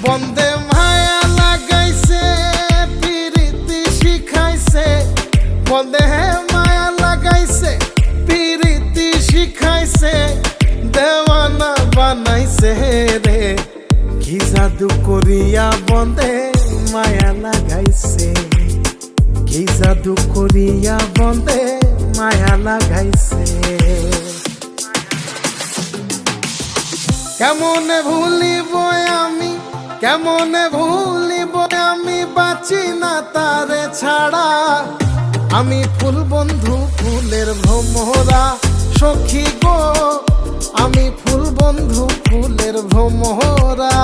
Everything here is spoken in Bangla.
বন্দে মায়া লাগাইছে পিরিতি শিখাইছে, বন্দে মায়া লাগাইছে পিরিতি শিখাইছে, দেওয়ানা বানাইছে রে। কি জাদু করিয়া বন্দে মায়া লাগাইছে, কি জাদু করিয়া বন্দে মায়া লাগাইছে। কেমনে ভুলিব আমি, কেমনে ভুলিব আমি, বাঁচি না তারে ছাড়া। আমি ফুল বন্ধু ফুলের ভ্রমরা সখী গো, আমি ফুল বন্ধু ফুলের ভ্রমরা।